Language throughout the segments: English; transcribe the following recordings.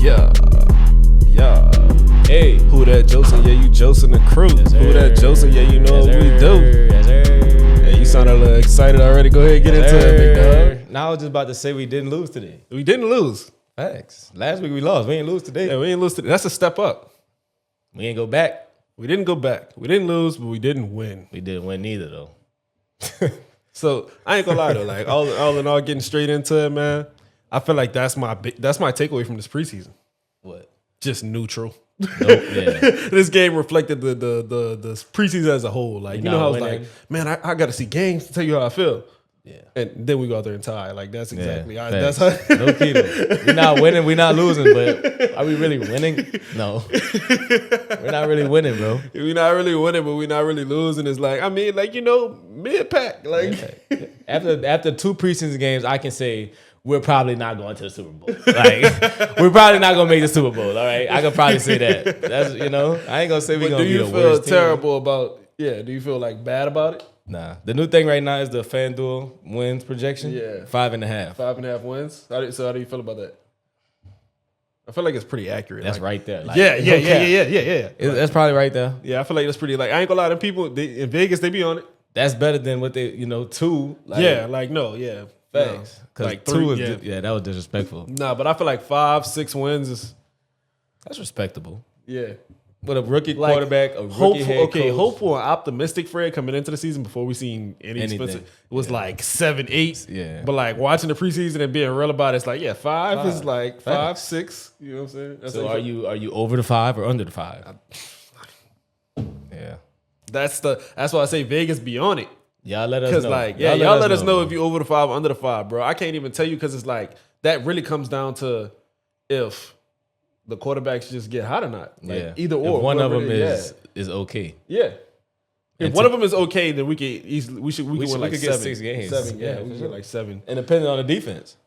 Yeah. Hey. Who that Joseph? Yeah, you Joseph and the crew. Yes, Who that Joseph? Yeah, you know what we do. Yes, sir. Hey, you sound a little excited already. Go ahead, get into it, big dog. Now I was just about to say we didn't lose today. We didn't lose. Facts. Last week we lost. We ain't lose today. Yeah, we ain't lose today. That's a step up. We ain't go back. We didn't go back. We didn't lose, but we didn't win. We didn't win neither though. So I ain't gonna lie though. Like all in all, getting straight into it, man. I feel like that's my takeaway from this preseason. What? Just neutral. Nope. Yeah. This game reflected the preseason as a whole. Like, you know how I was like, man, I got to see games to tell you how I feel. Yeah. And then we go out there and tie. Like, that's exactly. Facts. That's how. No kidding. We're not winning. We're not losing. But are we really winning? No. We're not really winning, bro. We're not really winning, but we're not really losing. It's like, I mean, like, you know, mid-pack. Like, after two preseason games, I can say we're probably not going to the Super Bowl. Like, we're probably not going to make the Super Bowl, all right? I could probably say that. That's, you know, I ain't going to say we're going to be the worst team. Do you feel terrible about, do you feel like bad about it? Nah. The new thing right now is the FanDuel wins projection. Yeah. 5.5. 5.5 wins? So how do you feel about that? I feel like it's pretty accurate. That's like, right there. Like, yeah. That's probably right there. Yeah, I feel like that's pretty, like, I ain't gonna lie, them people in Vegas, they be on it. That's better than what they, two. Like, Facts. Because like two is, that was disrespectful. Nah, but I feel like 5-6 wins is. That's respectable. Yeah. With a rookie quarterback, a rookie head coach. Hopeful and optimistic Fred coming into the season before we seen anything. It was like 7-8. Yeah. But like watching the preseason and being real about it, it's like, 5 is like 5-6. You know what I'm saying? That's so are you over the 5 or under the 5? Yeah. That's why I say Vegas be on it. Y'all let us know. Because like, y'all let us know if you over the 5 or under the 5, bro. I can't even tell you because it's like that really comes down to if the quarterbacks just get hot or not. Like, either or. If one of them is okay. Yeah. If one of them is okay, then we can easily we can win like get 6 games. 7, we can get like 7. And depending on the defense.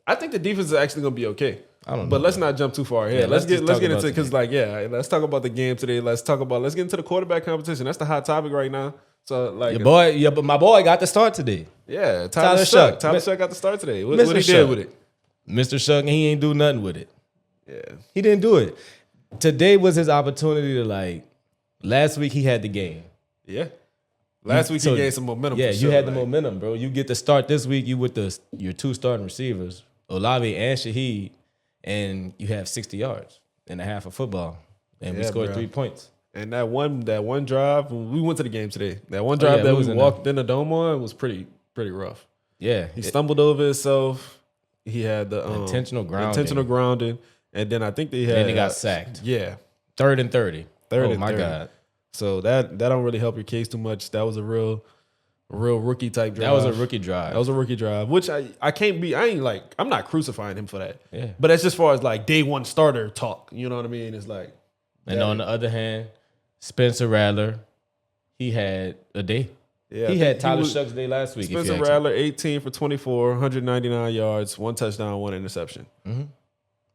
I think the defense is actually gonna be okay. I don't know. But let's not jump too far ahead. Yeah, let's get into it because let's talk about the game today. Let's get into the quarterback competition. That's the hot topic right now. So like but my boy got the start today. Yeah, Tyler Shuck. Tyler Shuck got the start today. What he did with it? Mr. Shuck, and he ain't do nothing with it. Yeah. He didn't do it. Today was his opportunity to last week he had the game. Yeah. Last week he gained some momentum. Yeah, you had the momentum, bro. You get to start this week, you with your 2 starting receivers, Olave and Shaheed, and you have 60 yards and a half of football. And we scored 3 points. And that one drive, when we went to the game today, that one drive that we walked in the dome on was pretty rough. Yeah. He stumbled over himself. He had the intentional grounding. And then I think he got sacked. Yeah. 3rd and 30. Oh my God. So that don't really help your case too much. That was a real rookie type drive. That was a rookie drive. Which I can't be, I'm not crucifying him for that. Yeah. But that's just far as like day one starter talk. You know what I mean? It's like. And on the other hand, Spencer Rattler, he had a day. Yeah, he had Tyler Shuck's day last week. Spencer Rattler, 18 for 24, 199 yards, 1 touchdown, 1 interception. Mm-hmm.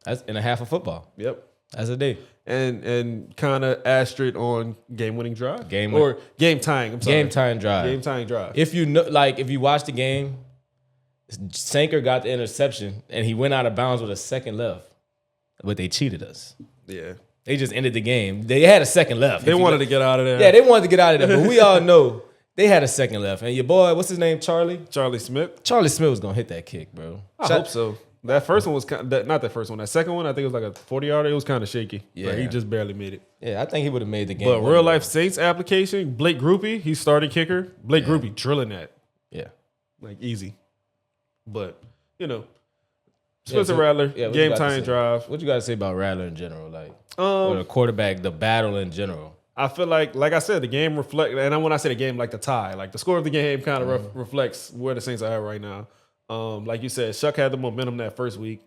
That's in a half of football. Yep. That's a day. And kind of asterisk on game-winning drive. Game-tying, I'm sorry. Game-tying drive. Game-tying drive. If you watch the game, Sanker got the interception, and he went out of bounds with a second left. But they cheated us. Yeah. They just ended the game. They had a second left. They wanted to get out of there. Yeah, they wanted to get out of there. But we all know they had a second left. And your boy, what's his name? Charlie Smith. Charlie Smith was going to hit that kick, bro. I hope so. That first one was not that first one. That second one, I think it was like a 40-yarder. It was kind of shaky. Yeah. But he just barely made it. Yeah, I think he would have made the game. But real-life Saints application, Blake Groupie, he's starting kicker. Blake Groupie drilling that. Yeah. Like, easy. But, Spencer Rattler, game-tying drive. What you got to say about Rattler in general? Or the quarterback, the battle in general? I feel like I said, the game reflects, and when I say the game, like the tie, like the score of the game kind of reflects where the Saints are at right now. Like you said, Shuck had the momentum that first week.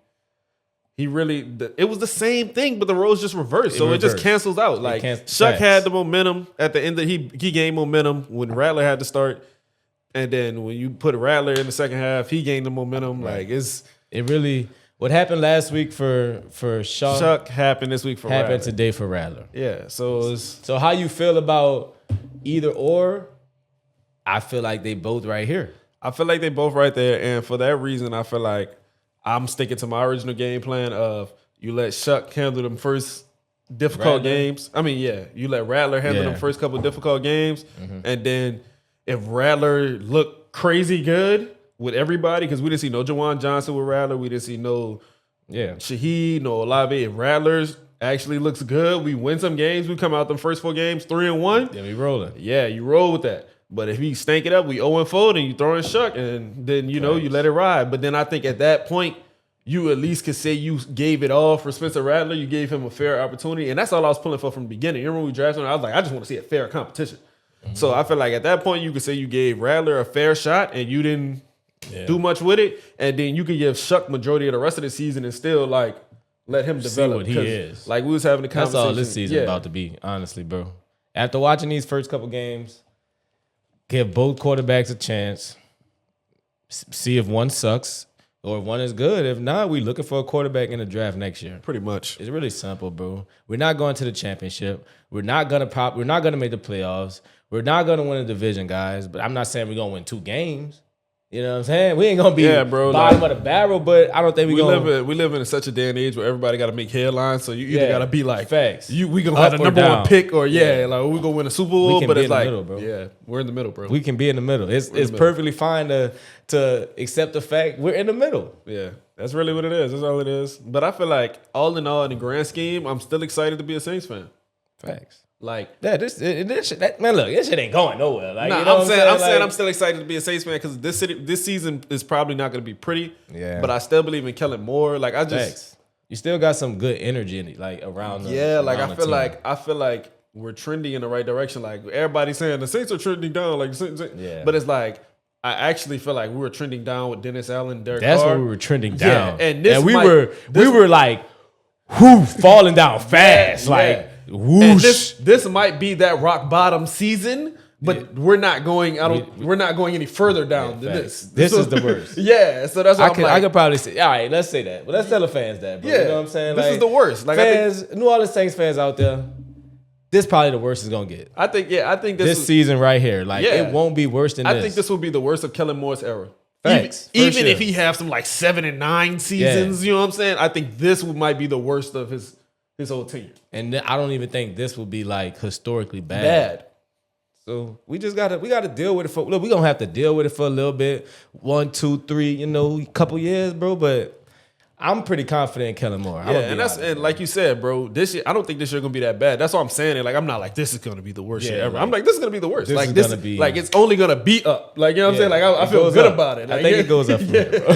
It was the same thing, but the roles just reversed. It just cancels out. Shuck had the momentum at the end. He gained momentum when Rattler had to start. And then when you put Rattler in the second half, he gained the momentum. Right. What happened last week for Shuck happened this week for Rattler. Happened today for Rattler. Yeah. So how you feel about either or? I feel like they both right here. I feel like they both right there. And for that reason, I feel like I'm sticking to my original game plan of You let Shuck handle them first difficult games. I mean, you let Rattler handle them first couple difficult games, and then if Rattler looked crazy good with everybody, because we didn't see no Jawan Johnson with Rattler, we didn't see no Shaheed, no Olave. If Rattler's actually looks good, we win some games. We come out them first 4 games 3-1. Then we rolling. Yeah, you roll with that. But if he stank it up, we 0-4, then you throw in Shuck, and then you let it ride. But then I think at that point, you at least could say you gave it all for Spencer Rattler. You gave him a fair opportunity, and that's all I was pulling for from the beginning. You remember when we drafted him? I was like, I just want to see a fair competition. So I feel like at that point, you could say you gave Rattler a fair shot, and you didn't do much with it, and then you could give Shuck majority of the rest of the season and still let him develop. See what he is. Like we was having a conversation. That's all this season about to be, honestly, bro. After watching these first couple games, give both quarterbacks a chance. See if one sucks or if one is good. If not, we looking for a quarterback in the draft next year. Pretty much. It's really simple, bro. We're not going to the championship. We're not gonna make the playoffs. We're not gonna win a division, guys. But I'm not saying we're gonna win 2 games. You know what I'm saying? We ain't gonna be bottom of the barrel, but I don't think we live in such a day and age where everybody got to make headlines. So you either got to be like facts. We gonna have the number 1 pick, or like we gonna win a Super Bowl. But it's like middle, bro. We're in the middle, bro. We can be in the middle. It's perfectly fine to accept the fact we're in the middle. Yeah, that's really what it is. That's all it is. But I feel like all in all, in the grand scheme, I'm still excited to be a Saints fan. Facts. Like this shit, man, look, this shit ain't going nowhere. Like, nah, you know I'm saying I'm still excited to be a Saints fan because this season is probably not going to be pretty. Yeah, but I still believe in Kellen Moore. Like you still got some good energy in it, like around. I feel like we're trending in the right direction. Like everybody's saying the Saints are trending down. But it's like I actually feel like we were trending down with Dennis Allen, Derek Carr. That's where we were trending down, and we were like, falling down fast, like. Whoosh. And this might be that rock bottom season, but we're not going. We're not going any further down than this. This is the worst. Yeah, so that's what I could probably say. All right, let's say that. But let's tell the fans that, bro. Yeah, you know what I'm saying? This is the worst. Like fans, New Orleans Saints fans out there, this probably the worst it's gonna get. I think this season right here, it won't be worse than this. I think this will be the worst of Kellen Moore's era. Facts, even if he has some 7 and 9 seasons, you know what I'm saying? I think this might be the worst of his whole tenure. And I don't even think this will be historically bad. So we gotta deal with it we're gonna have to deal with it for a little bit. 1, 2, 3, couple years, bro. But I'm pretty confident in Kellen Moore. And like you said, bro, this year I don't think this year gonna be that bad. That's what I'm saying. Like I'm not like this is gonna be the worst year ever. I'm like this is gonna be the worst. It's only gonna be up. Like you know what I'm saying? Like I feel good about it. I think it goes up from there, bro.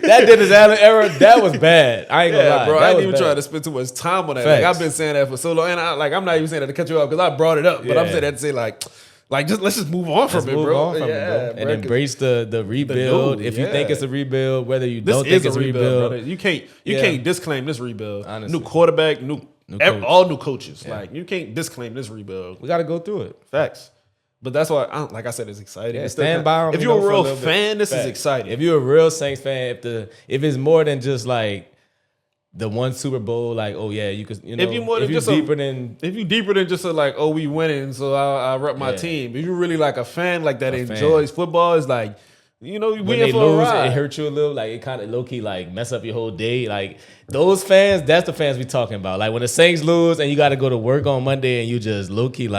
That Dennis Allen era, that was bad. I ain't gonna lie, bro. I ain't even trying to spend too much time on that. Like I've been saying that for so long, and I'm not even saying that to cut you off because I brought it up. But I'm saying that to say let's just move on from it, bro. And embrace the rebuild. If you think it's a rebuild, whether you don't think it's a rebuild, brother. You can't disclaim this rebuild. Honestly. New quarterback, all new coaches. Yeah. Like you can't disclaim this rebuild. We got to go through it. Facts. But that's why, like I said, it's exciting. Yeah, stand by them. If you're a real fan, this is exciting. If you're a real Saints fan, if it's more than just the one Super Bowl, you could, if you deeper than just we winning, so I rep my team. If you're really a fan that enjoys football, it's we when in they for lose, a ride. it hurts you a little. It kind of low key mess up your whole day. Those fans, that's the fans we talking about. When the Saints lose and you got to go to work on Monday and you just low key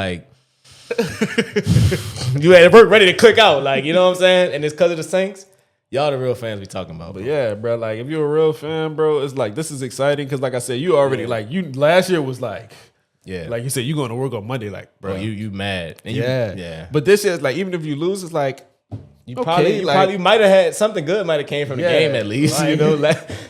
you had work ready to click out. You know what I'm saying? And it's because of the Saints. Y'all the real fans we talking about, bro. But yeah, bro. If you're a real fan, bro, it's this is exciting because, I said, you already you last year was yeah, you said you going to work on Monday, bro. You mad? And yeah. But this year, even if you lose, it's you probably might have had something good might have came from the game at least.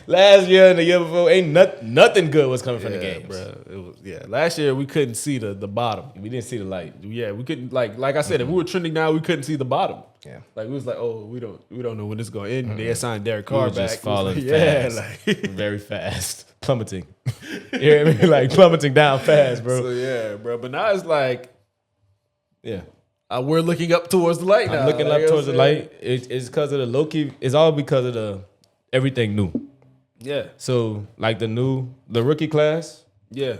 Last year and the year before, ain't nothing good was coming from the games, bro. It was last year we couldn't see the bottom. We didn't see the light. Yeah, we couldn't like I said, if we were trending down, we couldn't see the bottom. Yeah, we was we don't know when this is going to end. They assigned Derek Carr back. Just falling fast, very fast, plummeting. You hear me? Plummeting down fast, bro. So yeah, bro. But now it's we're looking up towards the light now. I'm looking up towards the light. It's because of the low key. It's all because of the everything new. Yeah. So the rookie class. Yeah.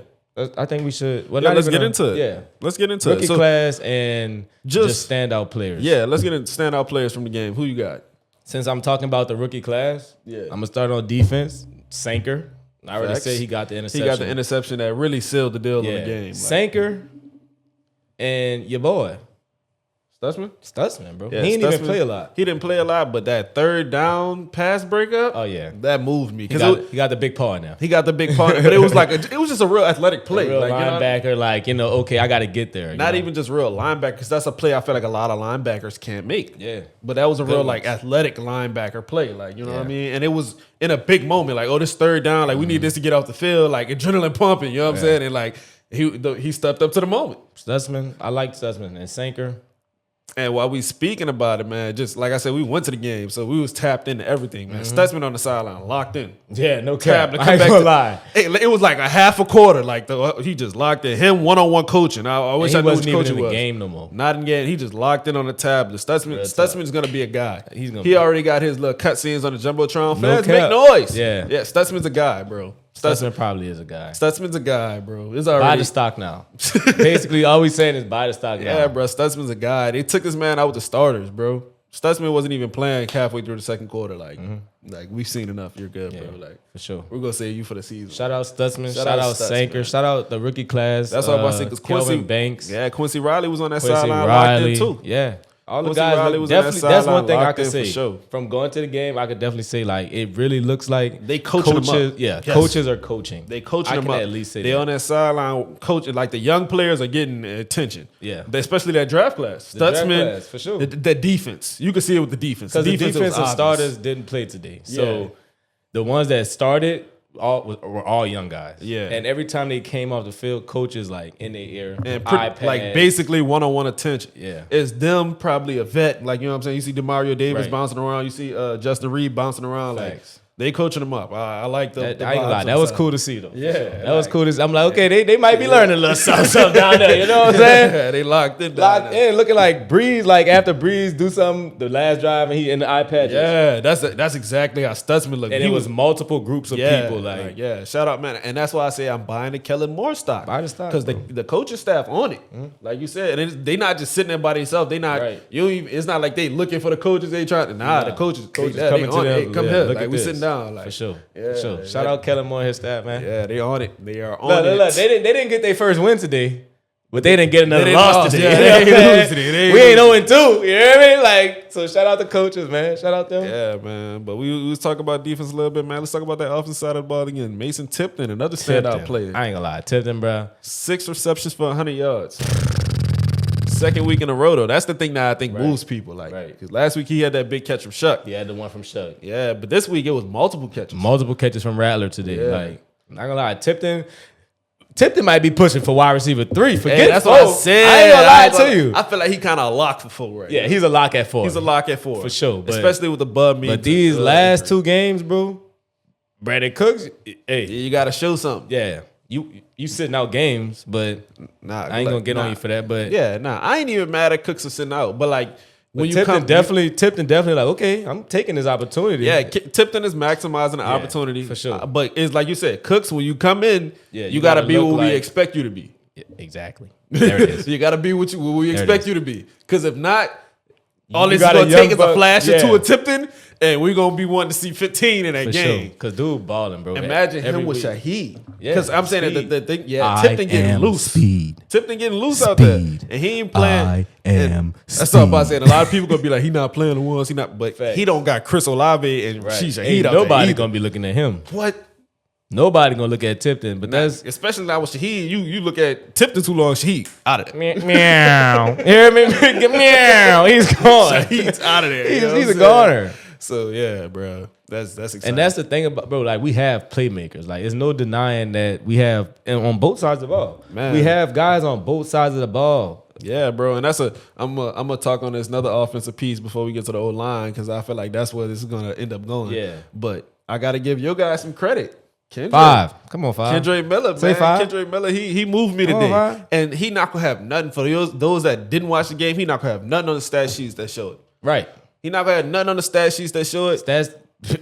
I think we should. Well, let's get into it. Yeah. Let's get into it. Rookie class and just standout players. Yeah, let's get into standout players from the game. Who you got? Since I'm talking about the rookie class, I'm going to start on defense. Sanker. I already said he got the interception. He got the interception that really sealed the deal in the game. Sanker and your boy. Stutzman, bro. Yeah, he didn't even play a lot. He didn't play a lot, but that third down pass breakup, that moved me. He got the big paw now. He got the big paw, but it was like it was just a real athletic play. A real like, linebacker, okay, I got to get there. Not even just real linebacker, because that's a play I feel like a lot of linebackers can't make. Yeah. But that was a real like athletic linebacker play, like, you know what I mean? And it was in a big moment, like, this third down, like we need this to get off the field, like adrenaline pumping, you know what I'm saying? And like he stepped up to the moment. Stutzman, I like Stutzman and Sanker. And while we speaking about it, man, just like I said, we went to the game, so we was tapped into everything, man. Stutzman on the sideline, locked in. Yeah, no cap. I ain't gonna lie. It was like a half a quarter, like he just locked in. Him one-on-one coaching. I wish I knew which coach he was. He wasn't even in the game no more. Not in the game. He just locked in on the tablet. Stutzman's gonna be a guy. He already got his little cutscenes on the jumbotron. Fans make noise. Yeah, Stutzman's a guy, bro. Stutzman probably is a guy. Stutzman's a guy, bro. It's already buy the stock now. Basically, all we saying is buy the stock now. Yeah, bro. Stutzman's a guy. They took this man out with the starters, bro. Stutzman wasn't even playing halfway through the second quarter. Like we've seen enough. You're good, bro. Like for sure. We're gonna save you for the season. Shout out Stutzman. Shout out Sanker. Shout out the rookie class. That's all I'm saying. Because Quincy Banks. Yeah, Quincy Riley was on that sideline locked in too. Yeah. All the Quincy guys Riley was definitely. That's one thing I could say. Sure. From going to the game, I could definitely say like it really looks like they coaching them up. Yeah, coaches are coaching. They coaching them up. At least say they on that sideline coaching. Like the young players are getting attention. Yeah, especially that draft class. Stutzman for sure. The defense, you can see it with the defense. Because the defensive starters didn't play today, so the ones that started. Were all young guys. Yeah. And every time they came off the field, coaches like in their ear, and iPads. Like basically one-on-one attention. Yeah. It's them probably a vet. Like, you know what I'm saying? You see DeMario Davis bouncing around. You see Justin Reed bouncing around. Thanks. Like they coaching them up. I like the I ain't gonna lie. That was cool to see though. Yeah. That was cool to see. I'm like, okay, they might be learning a little something down there. You know what I'm saying? Yeah, they locked in. Locked in, looking like Breeze, like after Breeze do something, the last drive and he in the iPad. Yeah, that's exactly how Stutzman looked. And it was multiple groups of people. Like, shout out, man. And that's why I say I'm buying the Kellen Moore stock. Buy the stock. Because the coaching staff on it. Like you said, and they not just sitting there by themselves. They not it's not like they looking for the coaches. They trying the coaches coming to them. Hey, come here. Look like we sitting down. Like for sure. Yeah, for sure. Shout out Kellen Moore and his staff, man. Yeah, they on it. They are on it. Look, they didn't get their first win today, but they didn't get another loss today. Yeah, they lose today. We ain't 0-2. You know what I mean? Like, so shout out the coaches, man. Shout out them. Yeah, man. But we was talking about defense a little bit, man. Let's talk about that offensive side of the ball again. Mason Tipton, another standout player. I ain't gonna lie, Tipton, bro. 6 receptions for 100 yards. Second week in a row, though. That's the thing that I think moves people. Like, because last week he had that big catch from Shuck. Yeah, the one from Shuck. Yeah, but this week it was multiple catches. Multiple catches from Rattler today. Yeah. Like, I'm not gonna lie, Tipton might be pushing for wide receiver 3. Forget that's what I said. I ain't gonna lie to you. I feel like he kind of a lock for 4 right now. He's a lock at 4. He's a lock at 4. For sure. But, especially with the bub meat. But these last 2 games, bro, Brandon Cooks, hey. You got to show something. Yeah. You sitting out games, but I ain't gonna get on you for that. But I ain't even mad at Cooks for sitting out. But like when Tipton definitely like, okay, I'm taking this opportunity. Yeah, Tipton is maximizing the opportunity for sure. But it's like you said, Cooks, when you come in, you gotta be what we expect you to be. Yeah, exactly. There it is. You gotta be what we expect you to be. Because if not, all this is gonna take is a flash or 2 of Tipton, and we're gonna be wanting to see 15 in that game. Because dude balling, bro. Imagine him with Shaheed. Because I'm saying that the thing, Tipton getting loose. Speed. Tipton getting loose out there. And he ain't playing. That's what I'm about to say. A lot of people gonna be like, he not playing the ones, but he don't got Chris Olave and Shaheed out there. Nobody gonna be looking at him. What? Nobody gonna look at Tipton, but that's especially now with Shaheed. You look at Tipton too long, Shaheed out of there. Meow. You hear me? Meow. He's gone. Shaheed's out of there. He's a goner. So yeah, bro. That's exciting. And that's the thing about, bro, like we have playmakers. Like there's no denying that we have, and on both sides of the ball. Man. We have guys on both sides of the ball. Yeah, bro. And I'm gonna talk on this another offensive piece before we get to the old line, because I feel like that's where this is gonna end up going. Yeah. But I gotta give your guys some credit. Kendra. 5. Come on, 5. Kendra Miller, Say man. 5. Kendra Miller, he moved me today. And he not gonna have nothing for those that didn't watch the game. He not gonna have nothing on the stat sheets that show it. Right. He not gonna have nothing on the stat sheets that show it.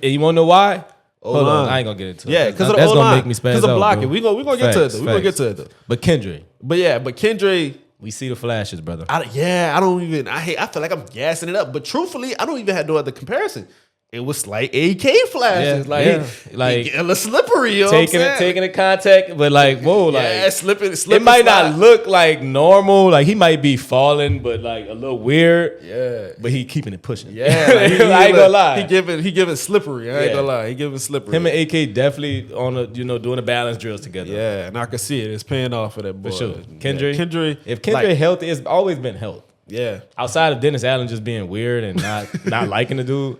You wanna know why? Hold on, I ain't gonna get into it. Yeah, because of the that's O-line. gonna make me spaz out. Because of blocking. We gonna get to it though. We gonna get to it though. But Kendra. But Kendra. We see the flashes, brother. I feel like I'm gassing it up. But truthfully, I don't even have no other comparison. it was like AK flashes, like hella slippery, you know taking the contact, but like whoa, like slipping. It might not look like normal, like he might be falling, but like a little weird. Yeah, but he keeping it pushing. Yeah, like, I ain't gonna lie. He giving slippery. I ain't gonna lie. He giving slippery. Him and AK definitely on the doing the balance drills together. Yeah, and I can see it. It's paying off for that boy. For sure. Kendrick, if Kendrick like, healthy, it's always been health. Yeah. Outside of Dennis Allen just being weird and not liking the dude.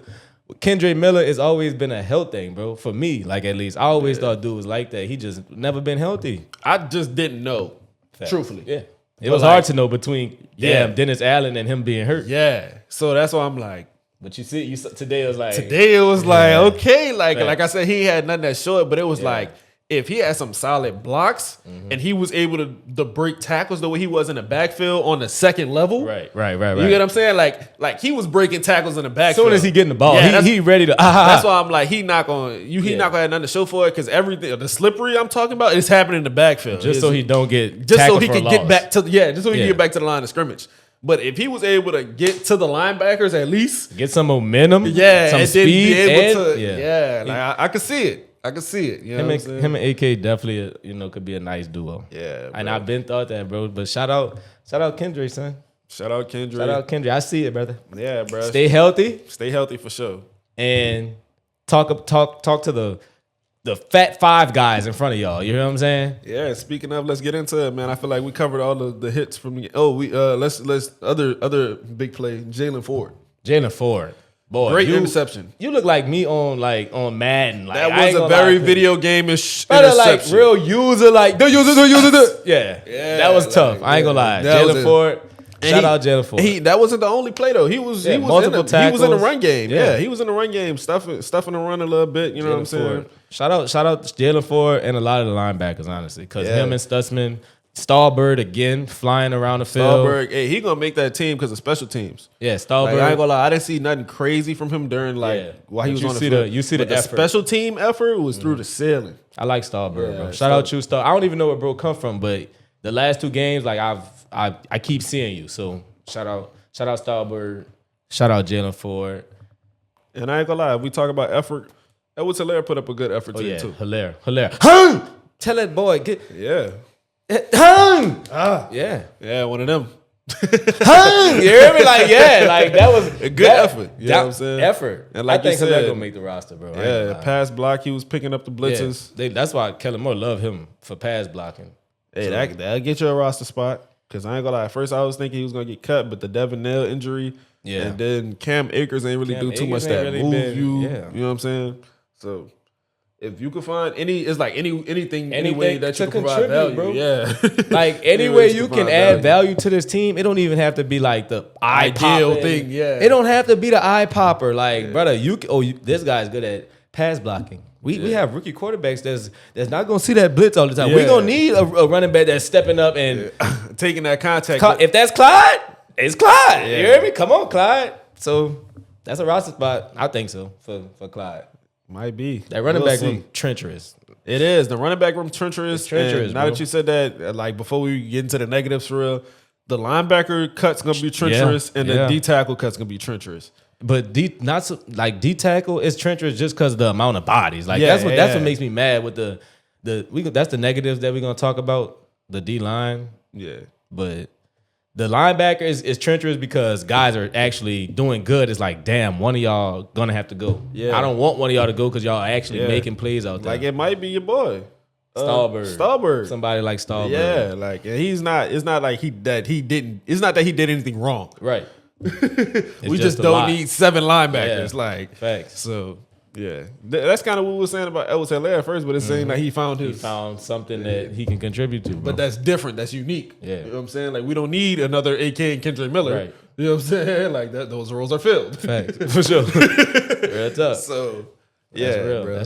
Kendrick Miller has always been a health thing, bro. For me, like at least. I always thought dude was like that. He just never been healthy. I just didn't know. Facts. Truthfully. Yeah. It was hard to know between Dennis Allen and him being hurt. Yeah. So that's why I'm like. But you see, today it was like. Today it was like, okay. Like I said, he had nothing that short, but it was like, if he had some solid blocks and he was able to break tackles the way he was in the backfield on the second level. Right. You get what I'm saying? Like he was breaking tackles in the backfield. As soon as he getting the ball, he ready to. That's why I'm like, he not gonna have nothing to show for it, because everything, the slippery I'm talking about, is happening in the backfield. Just so he don't get just so he can get back to just so he can get back to the line of scrimmage. But if he was able to get to the linebackers at least, get some momentum, some and speed, be able and, to, like I could see it. I can see it. You know him and AK definitely, could be a nice duo. Yeah, and I've been thought that, bro. But shout out Kendrick, son. Shout out Kendrick. I see it, brother. Yeah, bro. Stay healthy for sure. And talk to the fat five guys in front of y'all. You hear what I'm saying? Yeah. Speaking of, let's get into it, man. I feel like we covered all the hits from the. Let's other big play. Jalen Ford. Boy, great interception. You look like me on Madden. Like, that was a very video game-ish interception. Like real user, like the user. Yeah, that was tough. I ain't gonna lie. Jalen Ford. Shout out Jalen Ford. That wasn't the only play though. He was multiple tackles. He was in the run game. Yeah, he was in the run game, stuffing the run a little bit. You know what I'm saying? Shout out Jalen Ford and a lot of the linebackers, honestly, because him and Stutzman. Stallbird again, flying around the field. Stallbird, he gonna make that team because of special teams. Yeah, Stallbird. Like, I ain't gonna lie, I didn't see nothing crazy from him during while he was on the field. You see the effort. Special team effort was through the ceiling. I like Stallbird, bro. Shout out you, Stall. I don't even know where bro come from, but the last two games, like I keep seeing you. So shout out Stallbird. Shout out Jalen Ford. And I ain't gonna lie, if we talk about effort, Edwards Hilaire put up a good effort too. Hilaire. Tell that boy get. Yeah. Yeah, one of them. You hear me? Like that was a good effort. You know what I'm saying? Effort. And like I think you said, gonna make the roster, bro. Pass block. He was picking up the blitzes. Yeah, that's why Kellen Moore love him for pass blocking. Hey, that'll get you a roster spot. Because I ain't gonna lie, at first I was thinking he was gonna get cut, but the Devin Nail injury, and then Cam Akers ain't really do too much that move you. You know what I'm saying? So. If you could find anything way that you can provide value, bro. Yeah. Like any way you can add value to this team, it don't even have to be like the ideal thing. Yeah. It don't have to be the eye popper. Like, brother, this guy's good at pass blocking. We have rookie quarterbacks that's not gonna see that blitz all the time. We gonna need a running back that's stepping up and taking that contact. If that's Clyde, it's Clyde. You hear me? Come on, Clyde. So that's a roster spot. I think so for Clyde. Might be. That running back room treacherous. It is. The running back room treacherous. Treacherous. Now that you said that, like before we get into the negatives for real, the linebacker cut's gonna be treacherous, and the D tackle cut's gonna be treacherous. But D tackle is treacherous just because of the amount of bodies. Like that's what makes me mad with that's the negatives that we're gonna talk about. The D line. Yeah. But the linebacker is treacherous because guys are actually doing good. It's like, damn, one of y'all gonna have to go. Yeah. I don't want one of y'all to go because y'all are actually making plays out there. Like it might be your boy. Stallbird. Somebody like Stallbird. Yeah, like he's not. It's not like he did anything wrong. Right. We just don't need 7 linebackers. Yeah. Like facts. So yeah, that's kind of what we were saying about Edwards Hilaire at first, but it's saying that he found something that he can contribute to. Bro. But that's different. That's unique. Yeah. You know what I'm saying? Like we don't need another AK and Kendrick Miller. Right. You know what I'm saying? Like those roles are filled. Facts. For sure. That's up. So that's real. Bro.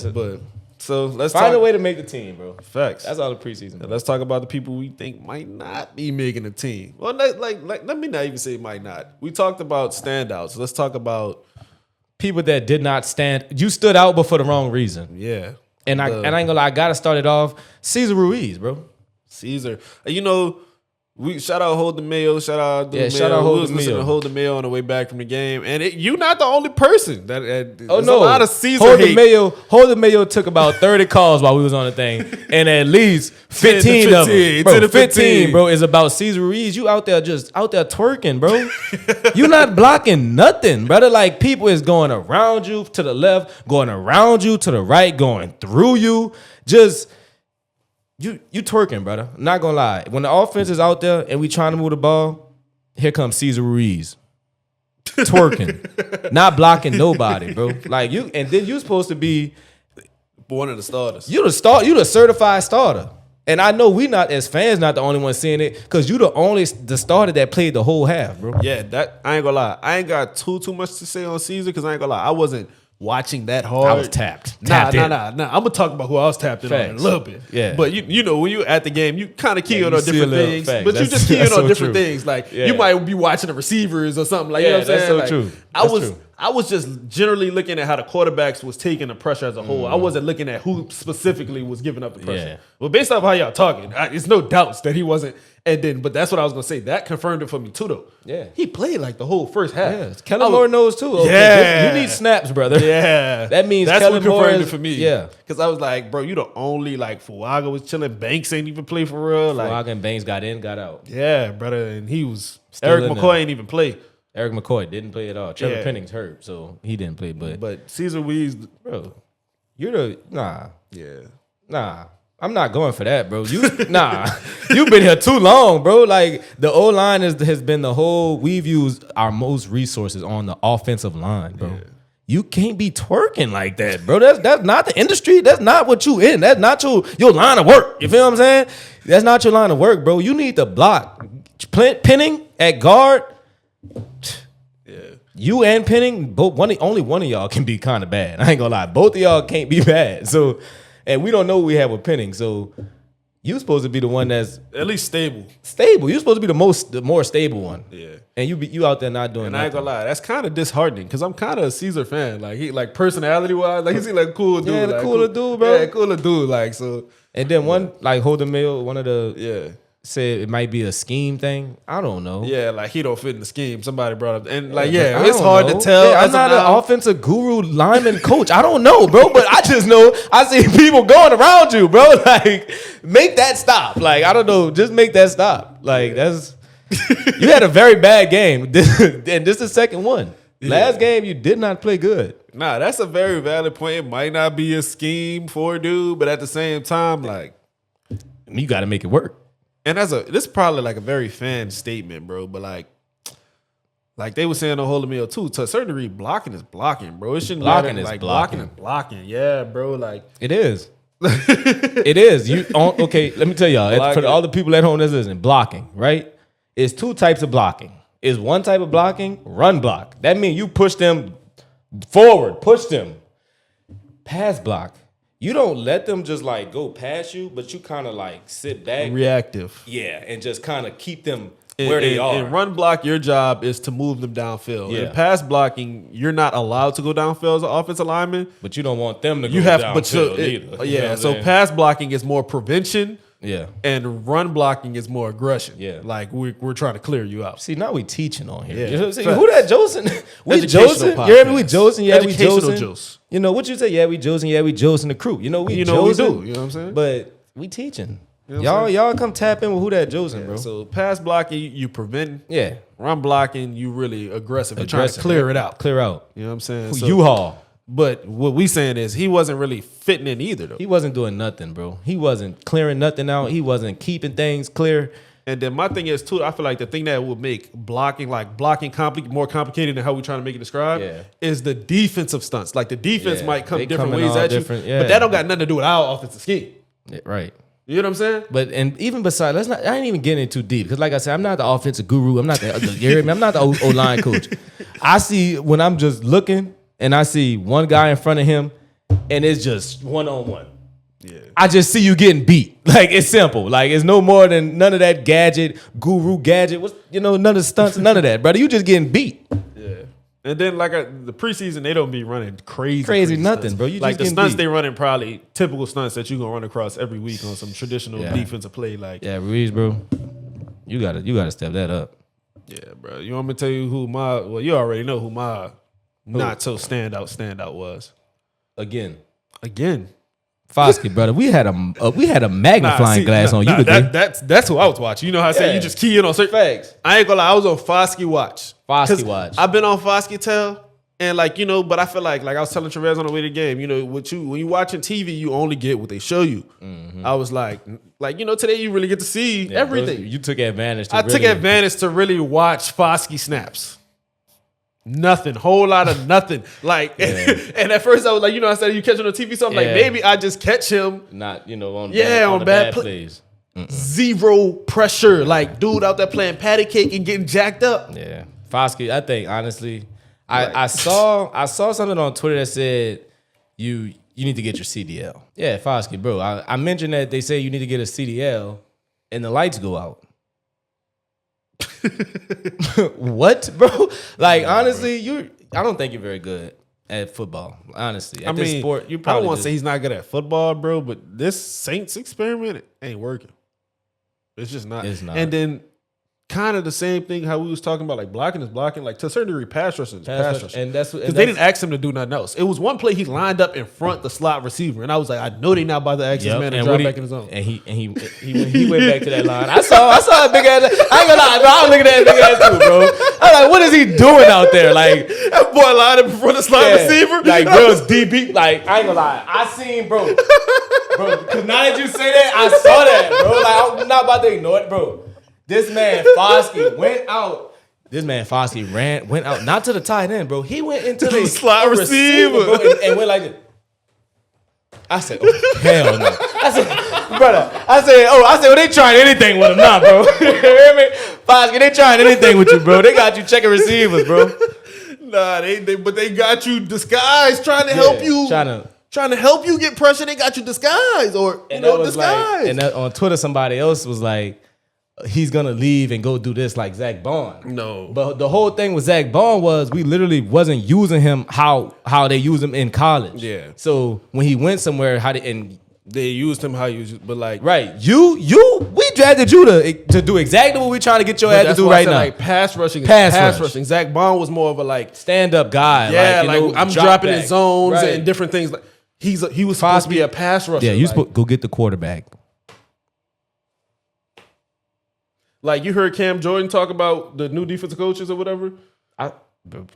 So let's find a way to make the team, bro. Facts. That's all the preseason. Let's talk about the people we think might not be making the team. Well, let me not even say might not. We talked about standouts. Let's talk about people that did not stand. You stood out, but for the wrong reason. Yeah. And I ain't gonna lie. I gotta start it off. Cesar Ruiz, bro. Caesar. You know, We shout out Hold the Mayo, shout out the Mayo. Shout out Hold the Mayo. Hold the Mayo on the way back from the game, and you're not the only person that. Oh a no, lot of Caesar Hold hate. the Mayo. Hold the Mayo took about 30 calls while we was on the thing, and at least 15 of them, bro. 15, bro, is about Cesar Ruiz. You out there twerking, bro. You not blocking nothing, brother. Like people is going around you to the left, going around you to the right, going through you. Just you twerking, brother. Not gonna lie. When the offense is out there and we trying to move the ball, here comes Cesar Ruiz. Twerking. Not blocking nobody, bro. Like you, and then you supposed to be one of the starters. You the certified starter. And I know we not, as fans, not the only one seeing it, because you the starter that played the whole half, bro. Yeah, that I ain't gonna lie. I ain't got too much to say on Caesar because I ain't gonna lie. I wasn't watching that hard. I was tapped. Nah. I'm gonna talk about who I was tapped in on in a little bit. Yeah. But you know, when you at the game, you kind of key in on different things. Facts. But you just key in on different things. Like Yeah. you might be watching the receivers or something like you know what I'm saying? That's so true. I was just generally looking at how the quarterbacks was taking the pressure as a whole. I wasn't looking at who specifically was giving up the pressure. Yeah. Well, based off how y'all talking, it's no doubts that he wasn't. And then, but that's what I was gonna say. That confirmed it for me too, though. Yeah. He played like the whole first half. Yeah. Kellen Moore knows too. Okay, Yeah. you need snaps, brother. Yeah. That means that's Kellen what confirmed Moore it for me. Yeah. Because I was like, bro, you the only like Fuaga was chilling. Banks ain't even play for real. Like, Fuaga and Banks got in, got out. yeah, brother. And he was Still Eric in McCoy there. ain't even play. Eric McCoy didn't play at all. Trevor Yeah. Penning's hurt, so he didn't play. But Cesar Weeds, bro, you're the yeah. Nah. I'm not going for that, bro. You've been here too long, bro. Like the O line has been the whole. We've used our most resources on the offensive line, bro. Yeah. You can't be twerking like that, bro. That's not the industry. That's not what you in. That's not your line of work. You feel what I'm saying? That's not your line of work, bro. You need to block. Penning at guard. Yeah. You and Penning, only one of y'all can be kind of bad. I ain't gonna lie. Both of y'all can't be bad. So. And we don't know what we have with Penning, so you supposed to be the one that's at least stable. Stable. You're supposed to be the more stable one. Yeah. And you out there not doing. And nothing. I ain't gonna lie, that's kind of disheartening because I'm kind of a Caesar fan. Like he personality wise, like he seems like a cool dude. Yeah, the like, cooler dude, bro. Yeah, cooler dude. Like so. And then one like Holden Mill, one of the said it might be a scheme thing. I don't know. Yeah, like he don't fit in the scheme. Somebody brought up and like it's hard to tell. Yeah, I'm not an offensive guru, lineman coach. I don't know, bro. But I just know I see people going around you, bro. Like make that stop. Like I don't know, just make that stop. Like that's you had a very bad game, and this is the second one. Yeah. Last game you did not play good. Nah, that's a very valid point. It might not be a scheme for a dude, but at the same time, like you got to make it work. And this is probably like a very fan statement, bro. But like they were saying on Holy Meal too, to a certain degree, blocking is blocking, bro. It shouldn't blocking is like blocking. Yeah, bro. Like it is. It is. Okay, let me tell y'all. For all the people at home that's listening, blocking, right? It's two types of blocking. It's one type of blocking, run block. That means you push them forward, push them. Pass block. You don't let them just like go past you, but you kind of like sit back. Reactive. Yeah, and just kind of keep them where they are. In run block, your job is to move them downfield. Yeah. In pass blocking, you're not allowed to go downfield as an offensive lineman. But you don't want them to go downfield either. Yeah, so pass blocking is more prevention. Yeah. And run blocking is more aggression. Yeah. Like we're trying to clear you out. See, now we teaching on here. Yeah. You know what I'm saying? Who that Josing? We Educational Josing. podcast. You hear me? We Josing. Yeah, we Educational Josing. Jose. You know what you say? Yeah, we Josing. Yeah, we Josing the crew. You know we Josing. We do. You know what I'm saying? But we teaching. You know y'all come tap in with who that Josing, bro. So pass blocking, you prevent. Yeah. Run blocking, you really aggressive. You're trying to clear it out. Clear out. You know what I'm saying? So, U-Haul. But what we saying is he wasn't really fitting in either, though. He wasn't doing nothing, bro. He wasn't clearing nothing out. He wasn't keeping things clear. And then my thing is, too, I feel like the thing that would make blocking more complicated than how we're trying to make it described is the defensive stunts. Like the defense might come different ways at you, but that don't got nothing to do with our offensive scheme. Yeah, right. You know what I'm saying? But and even besides, I ain't even getting too deep because, like I said, I'm not the offensive guru. I'm not the you hear me? I'm not the O-line coach. I see when I'm just looking and I see one guy in front of him, and it's just one-on-one. Yeah. I just see you getting beat. Like it's simple. Like it's no more than none of that guru gadget. None of the stunts, none of that, brother. You just getting beat. Yeah. And then like the preseason, they don't be running crazy nothing, stunts. bro. You like just the getting stunts beat. they running probably typical stunts that you gonna run across every week on some traditional defensive play. Like Ruiz, bro. You gotta step that up. Yeah, bro. You want me to tell you you already know who my not so standout was. Again. Foskey, brother. We had a magnifying glass on you today. That's who I was watching. You know how I say you just key in on certain facts. I ain't gonna lie, I was on Foskey watch. I've been on Foskey tell. And but I feel like I was telling Trevez on the way to the game, when you watching TV, you only get what they show you. Mm-hmm. I was like, today you really get to see everything. Bro, you took advantage. Took advantage to really watch Foskey snaps. Nothing, whole lot of nothing. And at first I was like, I said you catch him on TV, so I'm like, maybe I just catch him. Not, on bad plays. Zero pressure, dude out there playing patty cake and getting jacked up. Yeah, Foskey. I think honestly. I saw something on Twitter that said you need to get your CDL. Yeah, Foskey, bro. I mentioned that they say you need to get a CDL and the lights go out. What, bro? Honestly, I don't think you're very good at football. Honestly, this sport, you probably. I don't want to say he's not good at football, bro, but this Saints experiment ain't working. It's just not. It's not. And then kind of the same thing how we was talking about, blocking is blocking, to a certain degree, pass rushing is pass rushing. And that's because they didn't ask him to do nothing else. It was one play he lined up in front the slot receiver, and I was like, I know they not about to ask this man to drop back in his zone. And he went back to that line. I saw a big ass. I ain't gonna lie, bro. I was looking at that big ass too, bro. I'm like, what is he doing out there? That boy lined up in front of the slot receiver. Bill's DB. I ain't gonna lie. I seen, bro. Because now that you say that, I saw that, bro. I'm not about to ignore it, bro. This man Foskey went out. Went out, not to the tight end, bro. He went into the slot receiver, bro, and went like this. I said, oh, hell no. I said, well, they trying anything with him now, bro. You hear me? Foskey, they trying anything with you, bro. They got you checking receivers, bro. Nah, but they got you disguised, trying to help you. Trying to help you get pressure. They got you disguised, disguised. And on Twitter, somebody else was like, he's gonna leave and go do this like Zach Bond. No, but the whole thing with Zach Bond was we literally wasn't using him how they use him in college. Yeah. So when he went somewhere, they used him how you, but right, we drafted you to do exactly what we're trying to get your ass to do right now. Pass rushing, pass rushing. Zach Bond was more of a stand up guy. Yeah, I'm dropping in zones and different things. He was supposed to be a pass rusher. Yeah, you supposed to go get the quarterback. You heard Cam Jordan talk about the new defensive coaches or whatever?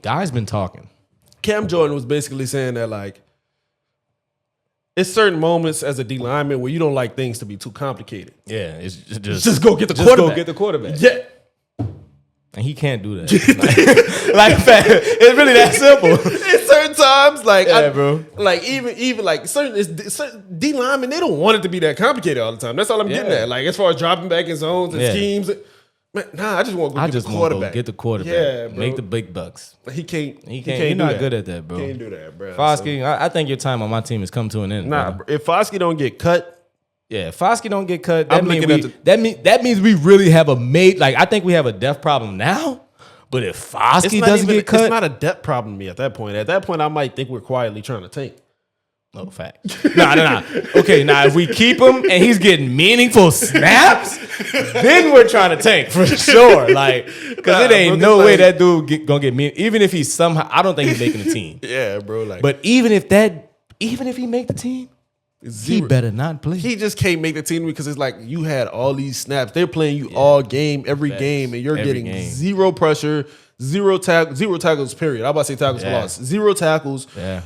Guy's been talking. Cam Jordan was basically saying that, it's certain moments as a D lineman where you don't like things to be too complicated. Yeah, it's just go get the quarterback. Go get the quarterback. Yeah. And he can't do that. It's really that simple. In certain times, bro. Even certain D linemen, they don't want it to be that complicated all the time. That's all I'm getting at. As far as dropping back in zones and schemes, man, I just want to go get the quarterback. Get the quarterback. Yeah, bro. Make the big bucks. He can't. He's not good at that, bro. Can't do that, bro. Foskey, I think your time on my team has come to an end. Nah, bro. If Foskey don't get cut. Yeah, if Foskey don't get cut, that means we really have I think we have a depth problem now. But if Foskey doesn't get cut, it's not a depth problem to me at that point. At that point, I might think we're quietly trying to tank. No fact. Nah. Okay, now if we keep him and he's getting meaningful snaps, then we're trying to tank for sure. Because it ain't no way that dude gonna get mean. Even if he's somehow, I don't think he's making the team. Yeah, bro. But even if he make the team. He better not play. He just can't make the team because it's you had all these snaps. They're playing you all game, every game, and you're getting zero pressure, zero tackles, period. I'm about to say tackles for loss. Zero tackles. Yeah.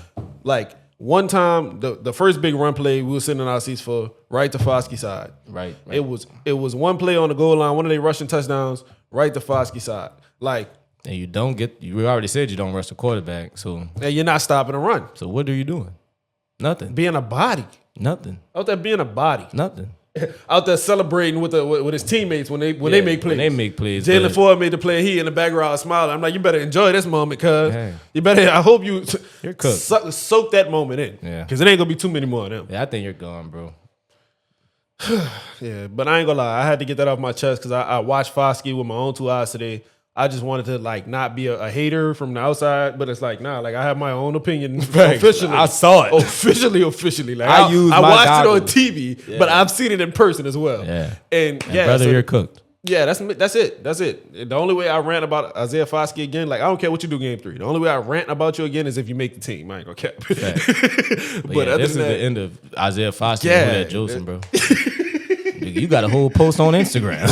One time, the first big run play, we were sitting in our seats for right to Foskey side. Right. It was one play on the goal line, one of their rushing touchdowns, right to Foskey side. And you already said you don't rush the quarterback, so. And you're not stopping a run. So what are you doing? Nothing. Being a body. Nothing. Out there being a body. Nothing. Out there celebrating with his teammates when they make plays. When they make plays. Jalen Ford made the play. He in the background smiling. I'm like, you better enjoy this moment, cuz. You better. I hope you're cooked. Soak that moment in. Yeah. Because it ain't gonna be too many more of them. Yeah, I think you're gone, bro. Yeah, but I ain't gonna lie. I had to get that off my chest because I watched Foskey with my own two eyes today. I just wanted to not be a hater from the outside, but it's I have my own opinion officially. I saw it officially. I watched it on TV, but I've seen it in person as well. Yeah, and brother, you're cooked. Yeah, that's it. That's it. The only way I rant about Isaiah Foskey again, like I don't care what you do game 3. The only way I rant about you again is if you make the team. I ain't gonna cap. But yeah, this is the end of Isaiah Foskey and that Joseph, bro. You got a whole post on Instagram.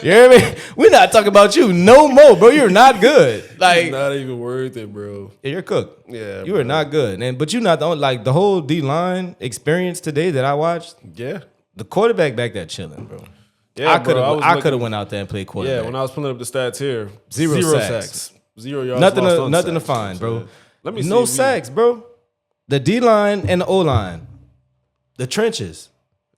You hear me? We're not talking about you no more, bro. You're not good. Like, not even worth it, bro. You're cooked. Yeah, you are not good. But you're not the only, like the whole D-line experience today that I watched. Yeah, the quarterback back there chilling, bro. Yeah, I could have went out there and played quarterback. Yeah, when I was pulling up the stats here, zero sacks. 0 yards. Nothing to find, bro. Let me see. No sacks, bro. The D-line and the O-line, the trenches.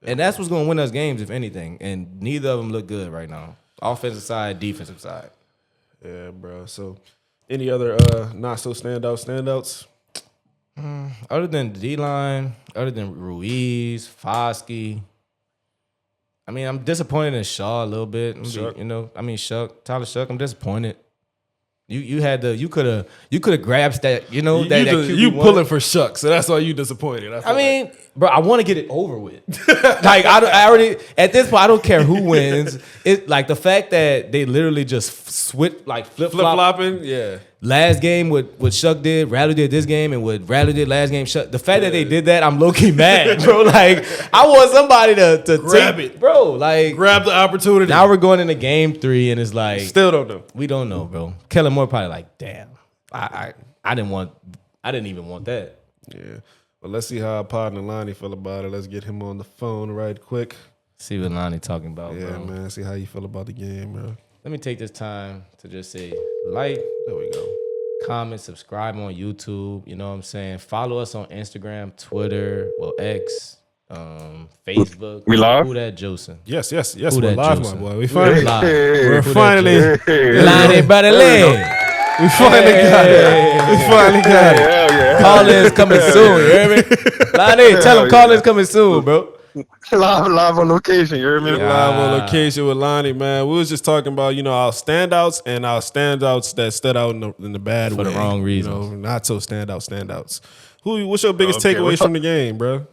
And that's what's going to win us games, if anything. And neither of them look good right now. Offensive side, defensive side. Yeah, bro. So, any other not so standouts? Other than the D-line, other than Ruiz, Foskey. I mean, I'm disappointed in Shaw a little bit. Shuck, Tyler Shuck. I'm disappointed. You could have grabbed that, that QB1. You pulling for Shuck, so that's why you disappointed. Bro, I want to get it over with. Like I already at this point, I don't care who wins. It like the fact that they literally just flip-flopping. Yeah. Last game, what Shuck did, Rattler did this game, and what Rattler did last game, Shuck. The fact that they did that, I'm low-key mad, bro. Like, I want somebody to grab it. Bro. Like, grab the opportunity. Now we're going into game 3, and it's like... Still don't know. We don't know, bro. Kellen Moore probably like, damn. I didn't even want that. Yeah. Well, let's see how our partner Lonnie feel about it. Let's get him on the phone right quick. See what Lonnie talking about, bro. Yeah, man. See how you feel about the game, bro. Let me take this time to just say like, there we go. Comment, subscribe on YouTube. You know what I'm saying? Follow us on Instagram, Twitter, X, Facebook. We live? Who that Joseph? Yes. Who We're live, Joseph? my boy. We finally live. We're finally Lonnie Badale. We finally got it. We finally got it. Yeah. Call-in's coming soon. You hear me? Lonnie, tell him call-in's coming soon, bro. Live on location, you hear me? Live on location with Lonnie, man. We was just talking about, our standouts and our standouts that stood out in the bad way. For the wrong reasons. Not so standouts. What's your biggest takeaways from the game, bro?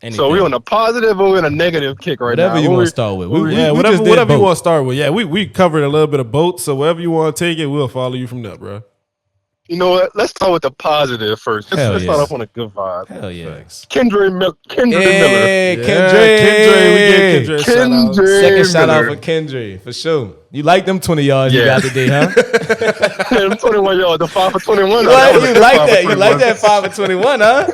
Anything. So we on a positive or we on a negative kick right whatever now? Whatever you want to start with. Whatever you want to start with. Yeah, we covered a little bit of both, so wherever you want to take it, we'll follow you from there, bro. You know what? Let's start with the positive first. Let's start off on a good vibe. Hell yeah. Kendra Miller. Hey, Kendra. We gave Kendra a shout out. Second shout out for Kendra, for sure. You like them 20 yards you got today, huh? Them 21 yards, the 5 for 21. You like that 5 for 21, huh?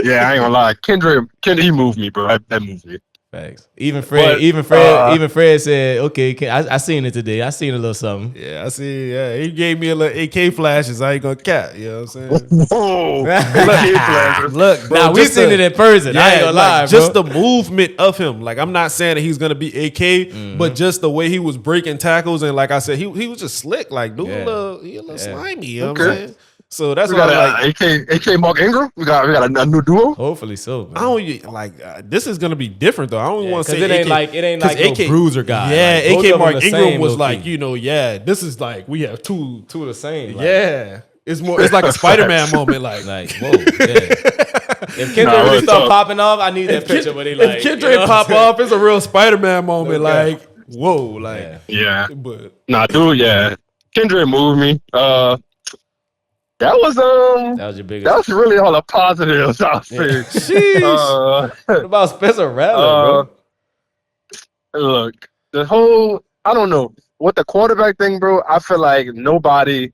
Yeah, I ain't gonna lie. Kendra, he moved me, bro. That moved me. Facts. Even Fred said, "Okay, I seen it today. I seen a little something." Yeah, I see. Yeah, he gave me a little AK flashes. I ain't gonna cap. You know what I'm saying? Whoa! Look, bro, now we seen it in person. I ain't gonna lie, bro. Just the movement of him. Like I'm not saying that he's gonna be AK, but just the way he was breaking tackles and like I said, he was just slick. Like dude, he a little slimy. You know what I'm saying? So that's we what got I like. AK Mark Ingram. We got a new duo. Hopefully so. Man. I don't this is gonna be different though. I don't want to say it ain't like AK bruiser guy. Yeah, like, AK Mark Ingram was like this is like we have two of the same. Like, yeah, it's like a Spider-Man moment. Like whoa, yeah. If Kendra really start popping off, I need that picture. But if Kendra pop off, it's a real Spider-Man moment. Like whoa, like yeah. But dude, yeah. Kendra moved me. That was your biggest. That was really all the positives. I think. Jeez. What about Spencer Rattler, bro? Look, the whole I don't know what the quarterback thing, bro. I feel like nobody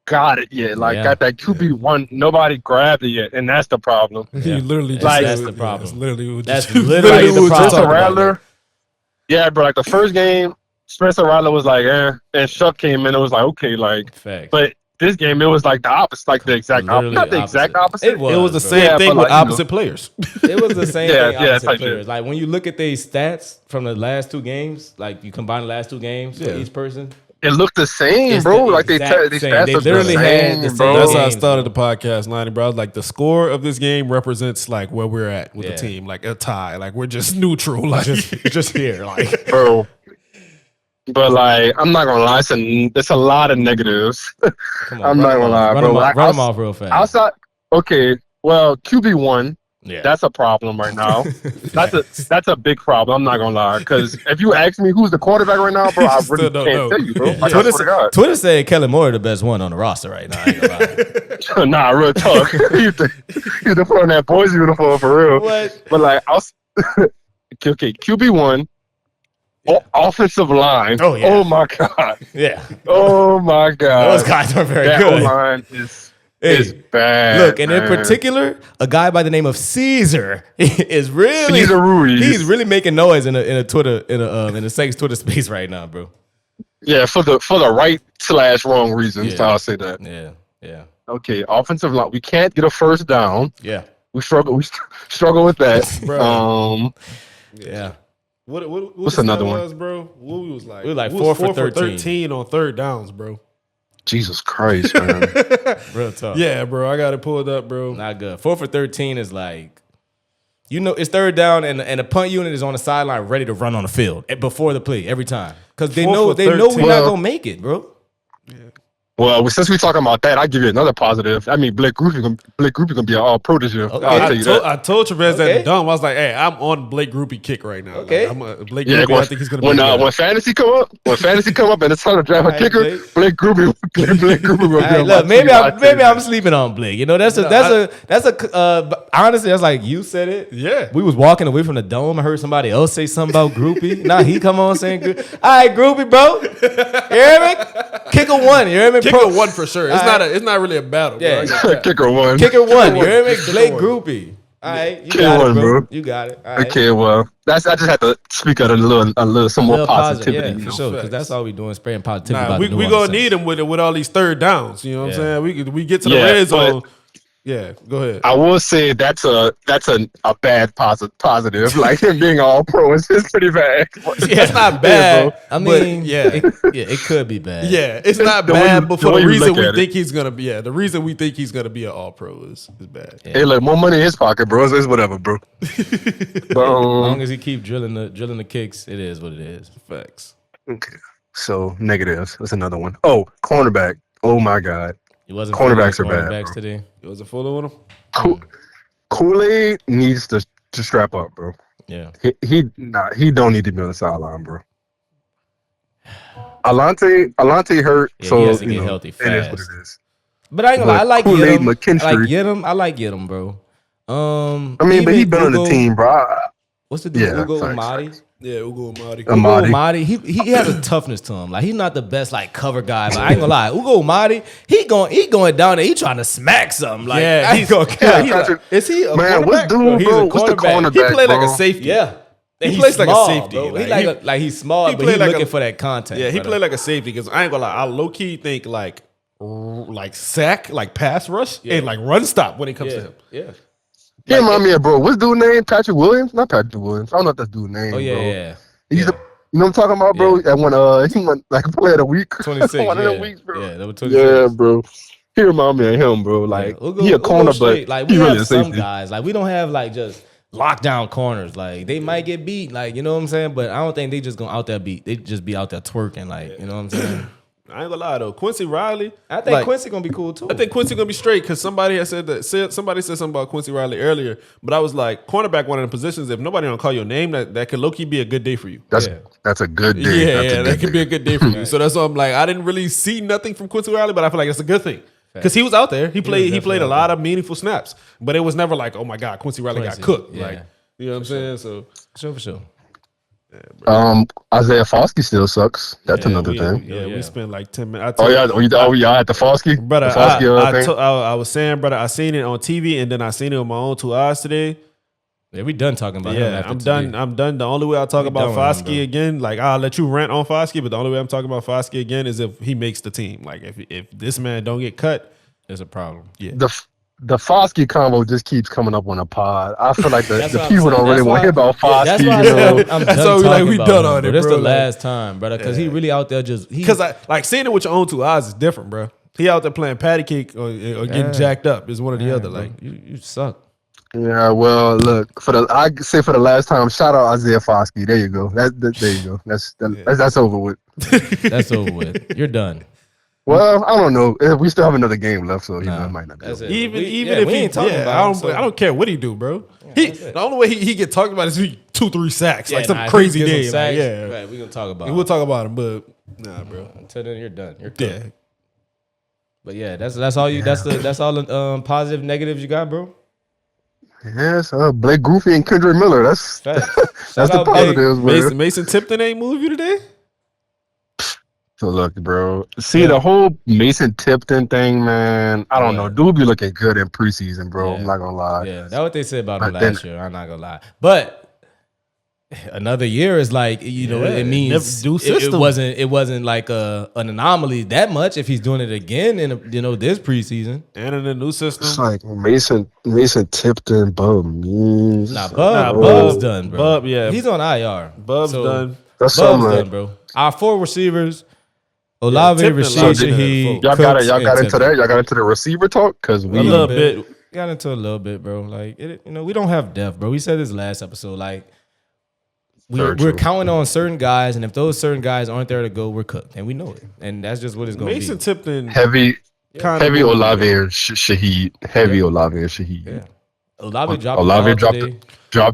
got it yet. Like got that QB1, nobody grabbed it yet, and that's the problem. You literally just that's the problem. That's literally the problem. Spencer Rattler. Yeah, bro. Like the first game, Spencer Rattler was like, and Shuck came in. It was like, okay, like, but. This game, it was like the opposite, like the exact opposite. Not the exact opposite. It was the same thing with opposite players. It was the same thing opposite players. Like when you look at these stats from the last 2 games, like you combine the last 2 games for each person. It looked the same, bro. Like they literally had the same. That's how I started the podcast, Lonnie, bro. Like the score of this game represents like where we're at with the team, like a tie. Like we're just neutral, like just here, like bro. But like, I'm not gonna lie, it's a lot of negatives. I'm not gonna lie, bro. Run them off real fast. Outside, okay. Well, QB1, Yeah, that's a problem right now. That's a big problem. I'm not gonna lie. Because if you ask me who's the quarterback right now, bro, I really Still don't can't know. tell you, bro. Yeah. Like, I swear to God. Twitter said Kellen Moore the best one on the roster right now. I ain't gonna lie. Nah, real talk. You to put on that boys uniform for real. What? But like, okay, QB1, offensive line. Oh, yeah. Oh my God. Yeah, Oh my God. those guys are very that good. line is bad. Look, and in man. particular, a guy by the name of Caesar is really Caesar Ruiz. He's really making noise in the Saints Twitter space right now, bro. Yeah, for the right/wrong reasons. Yeah. I'll say that. Yeah. Okay, offensive line. We can't get a first down. Yeah. We struggle with that. Bro. Yeah. What's another one? Was, bro? What we was like? We were like we 4 was for 13 on third downs, bro. Jesus Christ, man. Real tough. Yeah, bro. I got it pulled up, bro. Not good. 4 for 13 is like, it's third down and the punt unit is on the sideline ready to run on the field before the play every time. Because they know we're not going to make it, bro. Well, since we're talking about that, I'll give you another positive. I mean, Blake Groupie gonna be an all-pro this year. Okay. I'll tell you that. I told Trevez at the dumb. I was like, hey, I'm on Blake Groupie kick right now. Okay. Like, Blake Groupie, I think he's gonna be when fantasy come up, and it's time to draft a kicker, Blake Groupie will be on Look, my maybe I'm sleeping on Blake. Honestly, that's like you said it. Yeah. We was walking away from the dome. I heard somebody else say something about Groupie. Now he come on saying, all right, Groupie, bro. You hear me? Kicker one. You hear me? Kicker one for sure. It's not really a battle. Yeah. Bro. Kicker one. Kicker one. You hear me? Blake Groupie. All right, you got it, bro. You got it. All right. Okay, well, I just had to speak out some more positivity. Yeah, for sure, because that's all we doing, spraying positivity. We gonna need him with all these third downs. You know what I'm saying? We get to the red zone. Yeah, go ahead. I will say that's a bad positive. Like him being all pro is pretty bad. Yeah, it's not bad. I mean, it could be bad. Yeah, it's not bad. But for the reason we think he's gonna be, the reason we think he's gonna be an all pro is bad. Yeah. Hey, look, more money in his pocket, bro. It's whatever, bro. But, as long as he keep drilling the kicks, it is what it is. Facts. Okay, so negatives. That's another one. Oh, cornerback. Oh my God. Cornerbacks are bad. Today. It was a full on him. Kool-Aid needs to strap up, bro. Yeah. He don't need to be on the sideline, bro. Alante hurt, yeah, so he has to get healthy fast. It is what it is. But I ain't gonna lie, I like Kool-Aid Yedem. I like Yedem, bro. I mean, but he been on the team, bro. What's the dude? Ugo Amadi? Yeah, Ugo Amadi. Ugo Amadi, he has a toughness to him. Like, he's not the best like cover guy, but I ain't gonna lie. Ugo Amadi, he going down there. He trying to smack something. Like, yeah, he's going. Is he a man? What's quarterback? dude, bro? What's the cornerback? He played like bro? a safety. Yeah. He plays like a safety. Bro. He's small, but he's looking for that contact. Yeah, he played like a safety because I ain't gonna lie. I low key think like sack, like pass rush, and like run stop when it comes to him. Yeah. He remind me of, bro. What's dude's name? Patrick Williams? Not Patrick Williams. I don't know if that's dude's name. Oh yeah, bro. yeah. He's you know what I'm talking about, bro? Yeah. And when he went like player of the week, 26. one of the weeks, bro. Yeah, that was 26. Yeah, bro. He remind me of him, bro. Like he a corner, but like we he really have a some safety. guys. Like we don't have like just lockdown corners. Like they might get beat. Like you know what I'm saying. But I don't think they just gonna out there beat. They just be out there twerking. Like you know what I'm saying. I ain't gonna lie though, Quincy Riley. I think Quincy gonna be cool too. I think Quincy gonna be straight because somebody had somebody said something about Quincy Riley earlier, but I was like, cornerback, one of the positions. If nobody don't call your name, that could low key be a good day for you. That's a good day. Yeah, that could be a good day for you. So that's why I'm like, I didn't really see nothing from Quincy Riley, but I feel like it's a good thing because he was out there. He played a lot of meaningful snaps, but it was never like, oh my God, Quincy Riley got cooked. Yeah. Like, you know what I'm saying? So for sure. Isaiah Foskey still sucks. That's another thing. Yeah, we spent like 10 minutes. Oh yeah, at the Foskey, brother. The Foskey I was saying, brother, I seen it on TV and then I seen it with my own 2 eyes today. Yeah, we done talking about him. Yeah, I'm done. I'm done. The only way I talk about Foskey again, like I'll let you rant on Foskey, but the only way I'm talking about Foskey again is if he makes the team. Like if this man don't get cut, there's a problem. Yeah. The Foskey combo just keeps coming up on a pod. I feel like the people don't really want to hear about Foskey. That's why I'm done we done on it, bro. This the last time, brother, because he really out there just because I like seeing it with your own 2 eyes is different, bro. He out there playing patty cake or getting jacked up is one or the other. Bro. Like you suck. Yeah, well, look I say for the last time, shout out Isaiah Foskey. There you go. There you go. That's over with. That's over with. You're done. Well, I don't know. We still have another game left, so it might not be. Even if he ain't talking about him, I don't care what he do, bro. The only way he get talked about is if he 2-3 sacks, like some crazy day. Right, we gonna talk about. We'll talk about him, but nah, bro. Until then, you're done. You're cooked. Yeah. But yeah, that's all you. That's all the positive negatives you got, bro. Yes, Blake Goofy and Kendrick Miller. That's that's the positives, bro. Mason Tipton ain't move you today. So look, bro. See the whole Mason Tipton thing, man. I don't know. Dude be looking good in preseason, bro. I'm not gonna lie. Yeah, that's what they said about him last year. I'm not gonna lie, but another year is like it means it wasn't like an anomaly that much if he's doing it again in this preseason and in a new system. It's like Mason Tipton, Bub's done, bro. Bub, he's on IR. Bub's done. That's Bub's done, bro. Our 4 receivers. Olave, Rashid Shaheed. Y'all got into that. Y'all got into the receiver talk because we got into a little bit, bro. Like we don't have depth, bro. We said this last episode. Like we're counting on certain guys, and if those certain guys aren't there to go, we're cooked, and we know it. And that's just what it's going to be. Mason Tipton, heavy Olave and Shaheed. Olave and Shaheed. Yeah. Olave dropped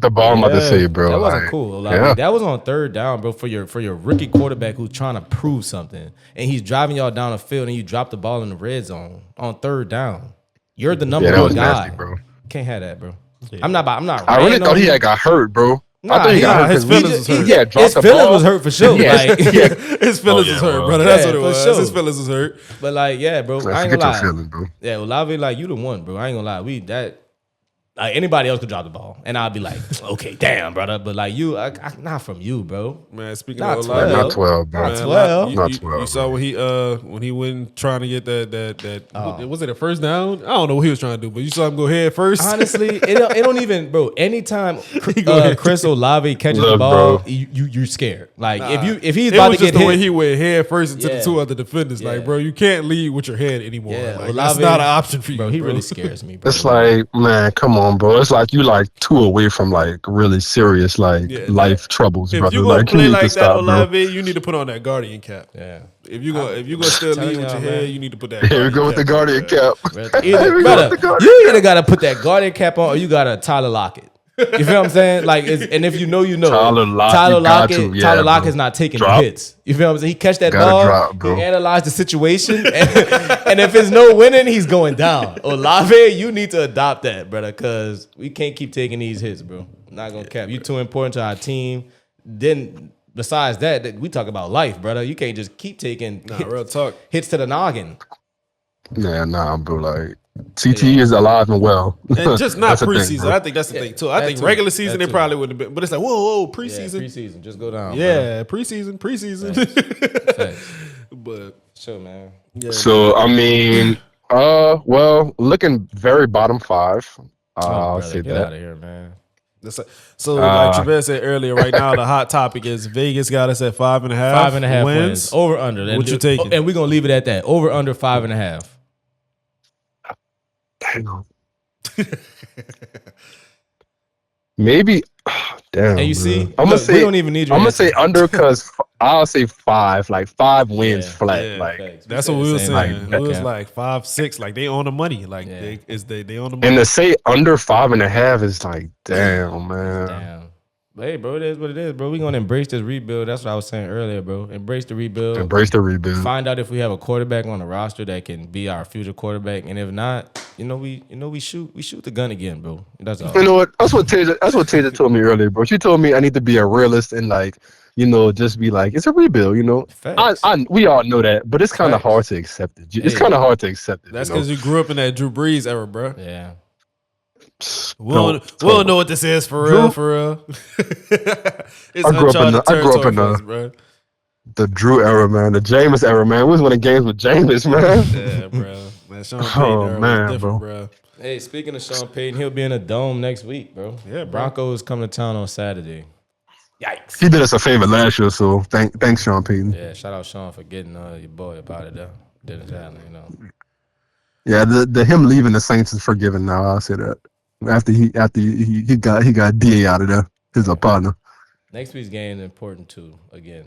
the ball. I'm about to say, bro. That wasn't cool. Olave. That was on 3rd down, bro. For your rookie quarterback who's trying to prove something, and he's driving y'all down the field, and you drop the ball in the red zone on 3rd down. You're the number one guy, nasty, bro. Can't have that, bro. Yeah. I'm not. I really thought he had got hurt, bro. I thought he got hurt. His feelings was hurt. His feelings was hurt for sure. Like, his feelings was hurt, brother. That's what it was. Sure. His feelings was hurt. But like, bro, I ain't gonna lie. Feelings, bro. Yeah, Olave, like you the one, bro. I ain't gonna lie. Like anybody else could drop the ball, and I'd be like, okay, damn, brother. But like you, not from you, bro. Man, speaking not of 12, not 12, bro. Not 12. Not 12. You saw when he went trying to get that was it a first down? I don't know what he was trying to do, but you saw him go head first. Honestly, it don't even, bro. Anytime Chris Olave catches the ball, you're scared. Like if he's about to get hit, the way he went head first into the 2 other defenders. Like, bro, you can't lead with your head anymore. Yeah, like, that's not an option for you, bro. He really scares me, bro. It's like, man, come on, bro. It's like you like 2 away from like really serious life troubles, if brother. You gonna play like that, stop, Olave, you need to put on that Guardian cap. Yeah. If you gonna still lead with your head, you need to put that. Here we go with the Guardian cap. You either gotta put that Guardian cap on, or you gotta Tyler Lockett. You feel what I'm saying? Like, and if you know, Tyler Lockett's not taking the hits. You feel what I'm saying? He catch that ball, he analyze the situation, and if it's no winning, he's going down. Olave, you need to adopt that, brother, because we can't keep taking these hits, bro. I'm not gonna cap. You too important to our team. Then besides that, we talk about life, brother. You can't just keep taking real talk hits to the noggin. Yeah, bro. Like CTE is alive and well, and just not preseason. I think that's the thing too. I think regular season they probably wouldn't have been, but it's like whoa, preseason, preseason, just go down. Yeah, bro. preseason. Thanks. But sure, man. Yeah, so I mean, well, looking very bottom 5. I'll say get that. Out of here, man. So, like Trevor said earlier, right now the hot topic is Vegas got us at 5.5. 5.5 wins. Over under. What you taking? And we're gonna leave it at that. Over under 5.5. Hang on. Maybe. Damn. And you see, I'm gonna say we don't even need. I'm gonna say under because I'll say 5. Like 5 wins flat. Yeah, like that's what we were saying. Like, it was like 5, 6. Like they on the money. Like they on the money. And to say under 5.5 is like damn, man. Damn. But hey, bro, it is what it is, bro. We're gonna embrace this rebuild. That's what I was saying earlier, bro. Embrace the rebuild. Embrace the rebuild. Find out if we have a quarterback on the roster that can be our future quarterback, and if not, we shoot the gun again, bro. That's all. You know what? That's what Taylor told me earlier, bro. She told me I need to be a realist and like, just be like, it's a rebuild, we all know that, but it's kind of hard to accept it. It's kind of hard to accept it. That's because you grew up in that Drew Brees era, bro. Yeah. We don't know what this is for real. It's I grew up in the Drew era, man. The Jameis era, man. We was winning games with Jameis, man. Yeah, bro. That Sean Payton era was different, bro. Hey, speaking of Sean Payton, he'll be in a dome next week, bro. Yeah, Broncos coming to town on Saturday. Yikes. He did us a favor last year, so thanks, Sean Payton. Yeah, shout out Sean for getting your boy up out of there. Didn't happen, Yeah, the him leaving the Saints is forgiven now. I'll say that. After he got DA out of there, his partner. Next week's game is important too. Again,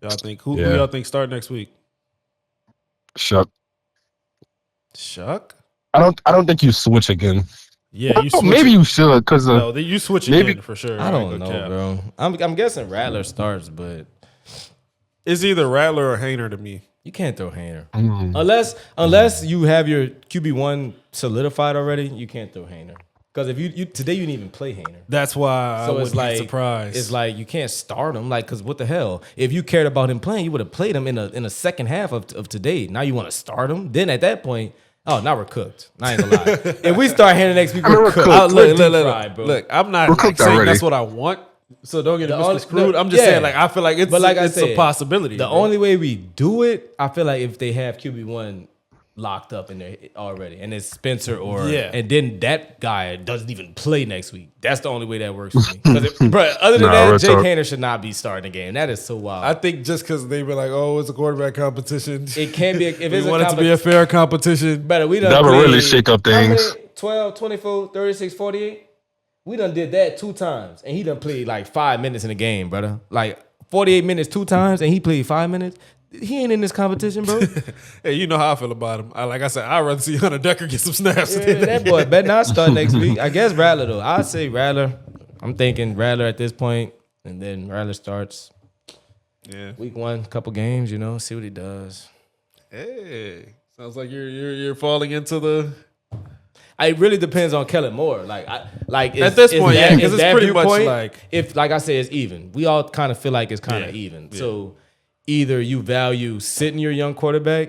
y'all think who y'all think start next week? Shuck. Shuck? I don't think you switch again. Yeah, you switch. Maybe you should because no, you switch again for sure. I don't know, bro. I'm guessing Rattler starts, but it's either Rattler or Hainer to me. You can't throw Hainer unless you have your QB1 solidified already. You can't throw Hainer because if you today you didn't even play Hainer. That's why I wouldn't be surprised. It's like you can't start him, like because what the hell? If you cared about him playing, you would have played him in a second half of today. Now you want to start him? Then at that point. Oh, now we're cooked. I ain't gonna lie. If we start Hainer next week, we're cooked. Look, I'm not saying already. That's what I want. So don't get misconstrued. I'm just saying, like, I feel like it's a possibility. The only way we do it, I feel like if they have QB1 locked up in there already, and it's Spencer and then that guy doesn't even play next week. That's the only way that works for me. Bro, other than that, Jake Hainer should not be starting the game. That is so wild. I think just because they were like, oh, it's a quarterback competition. It can't be. If it's we want it to be a fair competition. Better we done that would really shake up things. 12, 24, 36, 48. We done did that 2 times, and he done played like 5 minutes in the game, brother. Like 48 minutes 2 times, and he played 5 minutes. He ain't in this competition, bro. Hey, you know how I feel about him. Like I said, I'd rather see Hunter Decker get some snaps. Yeah, that boy better not start next week. I guess Rattler, though. I'd say Rattler. I'm thinking Rattler at this point, and then Rattler starts week 1, couple games, see what he does. Hey, sounds like you're falling into the... It really depends on Kellen Moore. At this point, because it's pretty much like... If, like I say, it's even. We all kind of feel like it's kind of even. Yeah. So... either you value sitting your young quarterback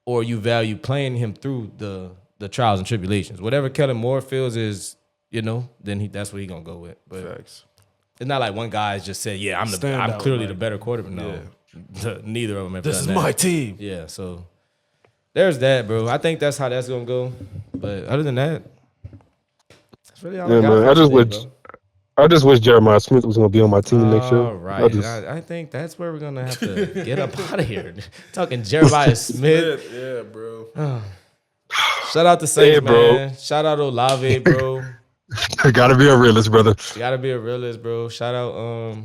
or you value playing him through the trials and tribulations. Whatever Kellen Moore feels is, then that's what he's going to go with. But Facts. It's not like one guy's just said, yeah, I'm clearly the better quarterback. No, neither of them have done that. This is my team. Yeah, so there's that, bro. I think that's how that's going to go. But other than that, that's really all I got. I just wish Jeremiah Smith was going to be on my team next year. All right. I think that's where we're going to have to get up out of here. Talking Jeremiah Smith. Yeah, bro. Shout out to Saints, man. Shout out Olave, bro. Gotta be a realist, brother. Gotta be a realist, bro. Shout out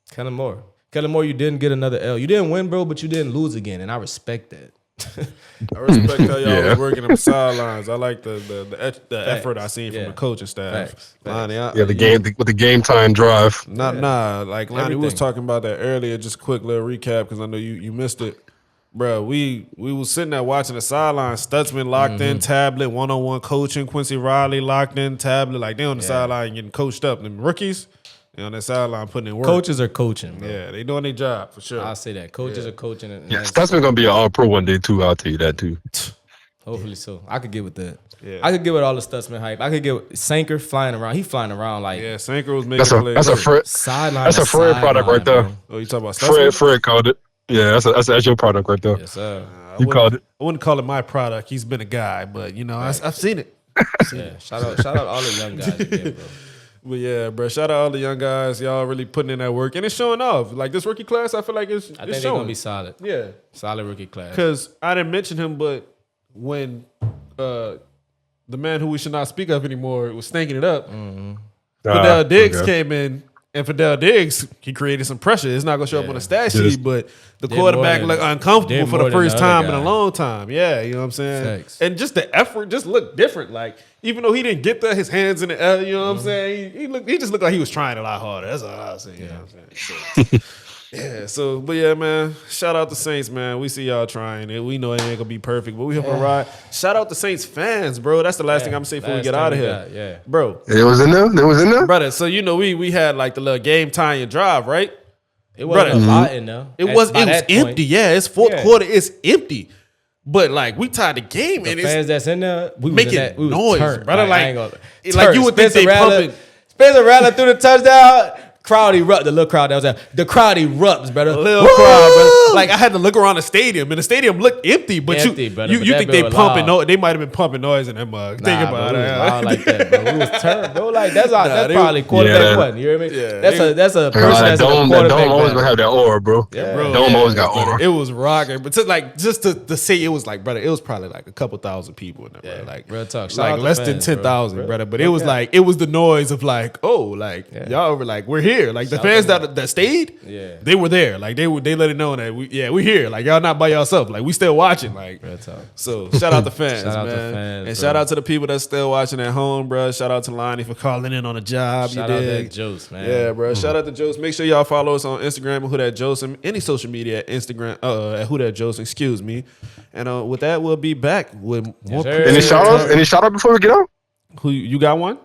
Kellen Moore. Kellen Moore, you didn't get another L. You didn't win, bro, but you didn't lose again, and I respect that. I respect how y'all was working them sidelines. I like the effort I seen from the coaching staff. Facts. With the game time drive. Like Lonnie was talking about that earlier. Just a quick little recap because I know you missed it, bro. We was sitting there watching the sidelines. Stutzman locked in, tablet, 1-on-1 coaching. Quincy Riley locked in, tablet. Like they on the sideline getting coached up. Them rookies. They on that sideline putting in work. Coaches are coaching, bro. Yeah, they doing their job for sure. I'll say that. Coaches are coaching. Stutzman gonna be an all-pro one day too. I'll tell you that too. Hopefully so. I could get with that. Yeah. I could get with all the Stutzman hype. I could get with Sanker flying around. He flying around like Sanker was making plays. That's a Fred product right there. Oh, you talking about Stutzman? Fred called it. Yeah, that's your product right there. Yes, sir. You called it. I wouldn't call it my product. He's been a guy, but I've seen it. Yeah, shout out all the young guys again, bro. But yeah, bro, shout out all the young guys. Y'all really putting in that work. And it's showing off. Like this rookie class, I feel like it's I think they're going to be solid. Yeah. Solid rookie class. Because I didn't mention him, but when the man who we should not speak of anymore was stinking it up, Fidel Diggs came in. And Fidel Diggs, he created some pressure. It's not going to show up on the stat sheet, but the quarterback looked uncomfortable for the first time in a long time. Yeah, you know what I'm saying? Thanks. And just the effort just looked different. Like, even though he didn't get his hands in the air, you know what I'm saying? He just looked like he was trying a lot harder. That's all I was saying. You know what I'm saying? But yeah, man, shout out to Saints, man. We see y'all trying it. We know it ain't gonna be perfect, but we hope a ride. Shout out to Saints fans, bro. That's the last thing I'm gonna say before we get out of here. Bro. It was in there? Brother, so we had like the little game time and drive, right? It wasn't a lot in there. It was empty. Yeah, it's fourth quarter. It's empty. But like we tied the game the and fans that's in there, we making noise, turned, brother. Like you would think they pumping. Spencer Rattler threw the touchdown. Crowd erupts. The little crowd that was there. The crowd erupts, brother. A little crowd, brother. Like I had to look around the stadium, and the stadium looked empty. But you think they pumping? No, they might have been pumping noise in that mug. Think about it. Loud like that, bro. We was turned, bro. Like that's probably quarterback one. You hear me? Yeah, that's a person that's a quarterback. Dome always gonna have that aura, bro. Yeah, bro. Dome always got aura. It was rocking, but just to say it was like, brother, it was probably like a couple thousand people in there, bro. Like real talk, like less than 10,000, brother. But it was like it was the noise of like, oh, like y'all were like we're here. here. Like the fans that stayed, they were there. Like they let it know that we here. Like y'all not by yourself. Like we still watching. Like so, shout out to fans, man, and shout out to the people that's still watching at home, bro. Shout out to Lonnie for calling in on a job. Shout out to Jose, man. Yeah, bro. Shout out to Jose. Make sure y'all follow us on Instagram at Who That Jose and any social media at Instagram at Who That Jose. Excuse me. And with that, we'll be back with more. Any shout outs? Any shout out before we get out? Who you got one?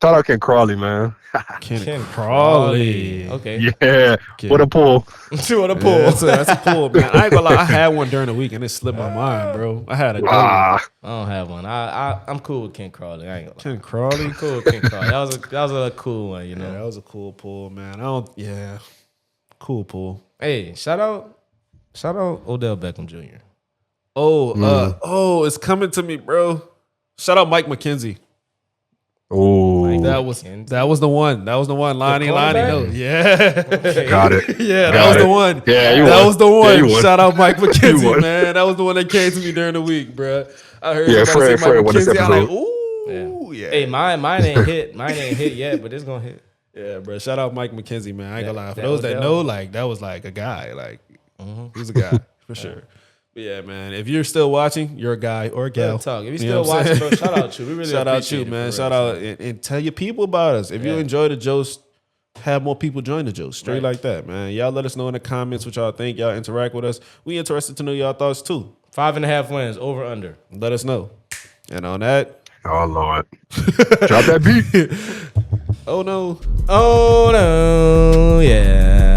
Shout out Ken Crawley, man. Ken Crawley. Okay. Yeah. What a pull. What a pull. Yeah, that's a pull, man. I ain't gonna lie. I had one during the week and it slipped my mind, bro. I had a good one. I don't have one. I'm cool with Ken Crawley. I ain't gonna lie. Ken Crawley? I'm cool with Ken Crawley. That was a cool one, you know. Yeah, that was a cool pull, man. Cool pull. Hey, shout out Odell Beckham Jr. It's coming to me, bro. Shout out Mike McKenzie. Oh, that was the one. That was the one. Lonnie. No. Yeah. Okay. Got it. Yeah, that was the one. Yeah, that was the one. Yeah, shout out Mike McKenzie, man. That was the one that came to me during the week, bro. I heard Fred Mike McKenzie. I'm like, ooh, yeah. Hey, mine ain't hit. Mine ain't hit yet, but it's gonna hit. Yeah, bro. Shout out Mike McKenzie, man. I ain't gonna lie. For those that know, like that was like a guy. Like he was a guy for sure. But yeah, man. If you're still watching, you're a guy or a gal. Talk. If you're still watching, bro, shout out you. We really shout out you, man. Shout out and tell your people about us. If you enjoy the jokes, have more people join the jokes. Straight like that, man. Y'all let us know in the comments what y'all think. Y'all interact with us. We interested to know y'all thoughts too. 5.5 wins, over under. Let us know. And on that, oh Lord, drop that beat. Oh no. Oh no, yeah.